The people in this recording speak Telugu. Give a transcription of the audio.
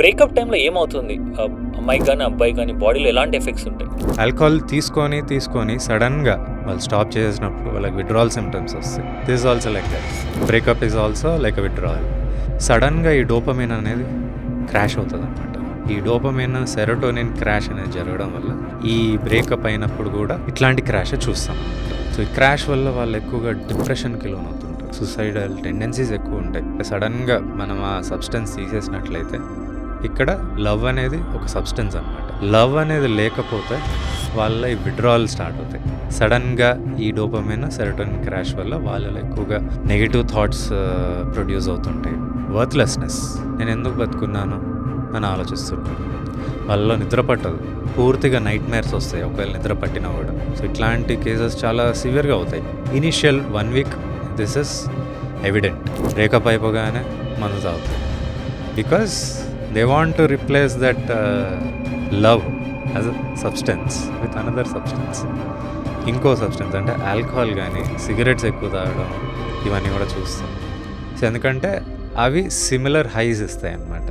బ్రేకప్ టైంలో ఏమవుతుంది? అమ్మాయికి గానీ, అబ్బాయికి గానీ బాడీలో ఎలాంటి ఎఫెక్ట్స్ ఉంటాయి? ఆల్కహాల్ తీసుకొని సడన్గా వాళ్ళు స్టాప్ చేసినప్పుడు వాళ్ళకి విత్డ్రావల్ సిమ్టమ్స్ వస్తాయి. This also like that. Breakup is also like a withdrawal. సడన్గా ఈ డోపమైన్ అనేది క్రాష్ అవుతుంది అనమాట. ఈ డోపమైన్ సెరోటోనిన్ క్రాష్ అనేది జరగడం వల్ల ఈ బ్రేకప్ అయినప్పుడు కూడా ఇట్లాంటి క్రాష్ చూస్తాం. సో ఈ క్రాష్ వల్ల వాళ్ళు ఎక్కువగా డిప్రెషన్కి లోన్ అవుతుంటారు. సూసైడల్ టెండెన్సీస్ ఎక్కువ ఉంటాయి. సడన్గా మనం ఆ సబ్స్టెన్స్ తీసేసినట్లయితే ఇక్కడ లవ్ అనేది ఒక సబ్స్టెన్స్ అనమాట. లవ్ అనేది లేకపోతే వాళ్ళ ఈ విత్డ్రావల్ స్టార్ట్ అవుతాయి. సడన్గా ఈ డోపమైన్ సెరోటోనిన్ క్రాష్ వల్ల వాళ్ళలో ఎక్కువగా నెగిటివ్ థాట్స్ ప్రొడ్యూస్ అవుతుంటాయి. వర్త్లెస్నెస్, నేను ఎందుకు బతుకున్నాను అని ఆలోచిస్తుంటారు. వాళ్ళలో నిద్ర పట్టదు, పూర్తిగా నైట్ మేర్స్ వస్తాయి ఒకవేళ నిద్ర పట్టినా కూడా. సో ఇట్లాంటి కేసెస్ చాలా సివియర్గా అవుతాయి. Initial 1 week this is evident. Breakup అయిపోగానే మందు తాగుతాయి. Because they want to replace that love as a substance with another substance. ఇంకో సబ్స్టెన్స్ అంటే ఆల్కహాల్ కానీ సిగరెట్స్ ఎక్కువ తాగడం, ఇవన్నీ కూడా చూస్తాం. సో ఎందుకంటే అవి సిమిలర్ హైస్ ఇస్తాయి అన్నమాట.